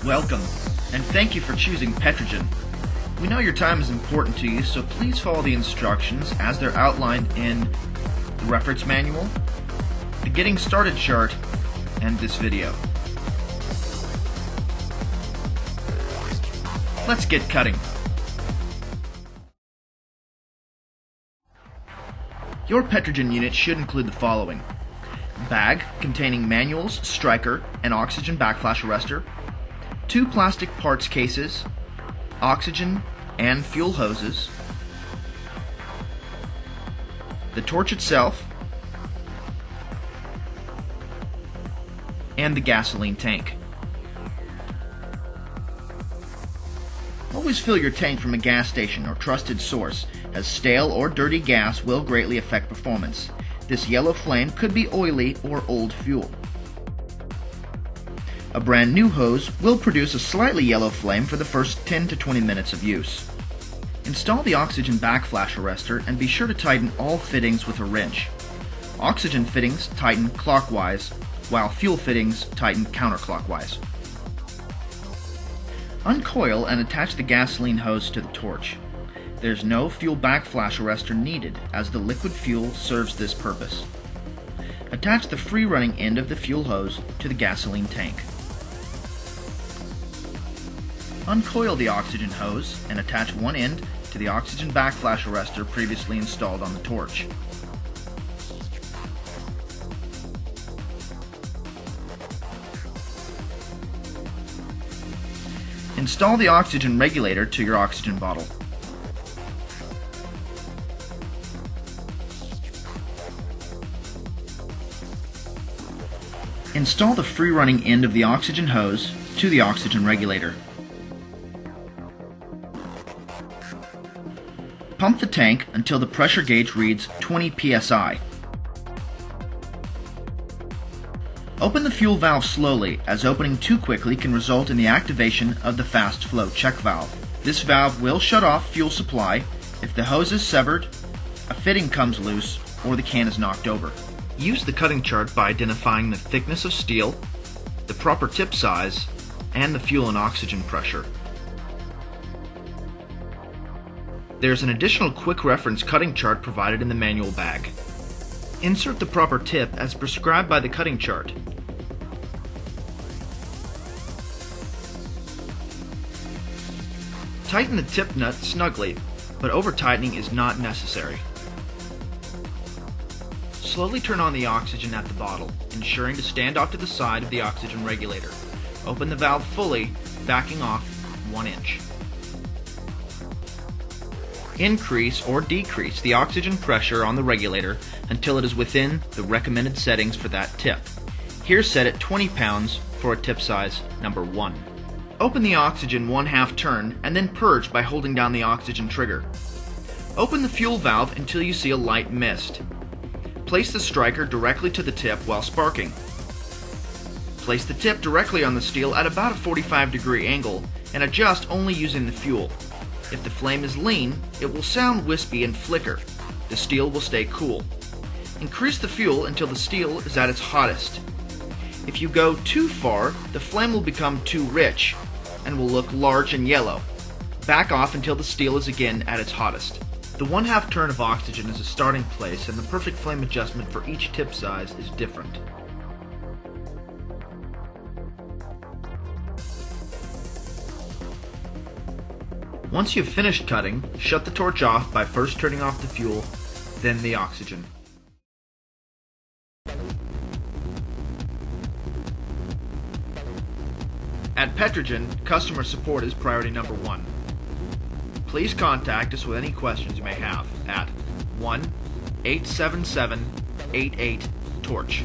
Welcome, and thank you for choosing Petrogen. We know your time is important to you, so please follow the instructions as they're outlined in the reference manual, the Getting Started chart, and this video. Let's get cutting. Your Petrogen unit should include the following: bag containing manuals, striker, and oxygen backflash arrestor, 2 plastic parts cases, oxygen and fuel hoses, the torch itself, and the gasoline tank. Always fill your tank from a gas station or trusted source, as stale or dirty gas will greatly affect performance. This yellow flame could be oily or old fuel. A brand new hose will produce a slightly yellow flame for the first 10 to 20 minutes of use. Install the oxygen backflash arrestor and be sure to tighten all fittings with a wrench. Oxygen fittings tighten clockwise, while fuel fittings tighten counterclockwise. Uncoil and attach the gasoline hose to the torch. There's no fuel backflash arrestor needed, as the liquid fuel serves this purpose. Attach the free-running end of the fuel hose to the gasoline tank. Uncoil the oxygen hose and attach one end to the oxygen backflash arrestor previously installed on the torch. Install the oxygen regulator to your oxygen bottle. Install the free-running end of the oxygen hose to the oxygen regulator. Pump the tank until the pressure gauge reads 20 psi. Open the fuel valve slowly, as opening too quickly can result in the activation of the fast flow check valve. This valve will shut off fuel supply if the hose is severed, a fitting comes loose, or the can is knocked over. Use the cutting chart by identifying the thickness of steel, the proper tip size, and the fuel and oxygen pressure. There's an additional quick reference cutting chart provided in the manual bag. Insert the proper tip as prescribed by the cutting chart. Tighten the tip nut snugly, but over-tightening is not necessary. Slowly turn on the oxygen at the bottle, ensuring to stand off to the side of the oxygen regulator. Open the valve fully, backing off 1 inch. Increase or decrease the oxygen pressure on the regulator until it is within the recommended settings for that tip. Here set at 20 pounds for a tip size number 1. Open the oxygen 1/2 turn and then purge by holding down the oxygen trigger. Open the fuel valve until you see a light mist. Place the striker directly to the tip while sparking. Place the tip directly on the steel at about a 45-degree angle and adjust only using the fuel. If the flame is lean, it will sound wispy and flicker. The steel will stay cool. Increase the fuel until the steel is at its hottest. If you go too far, the flame will become too rich and will look large and yellow. Back off until the steel is again at its hottest. The 1/2 turn of oxygen is a starting place, and the perfect flame adjustment for each tip size is different. Once you've finished cutting, shut the torch off by first turning off the fuel, then the oxygen. At Petrogen, customer support is priority number 1. Please contact us with any questions you may have at 1-877-88-TORCH.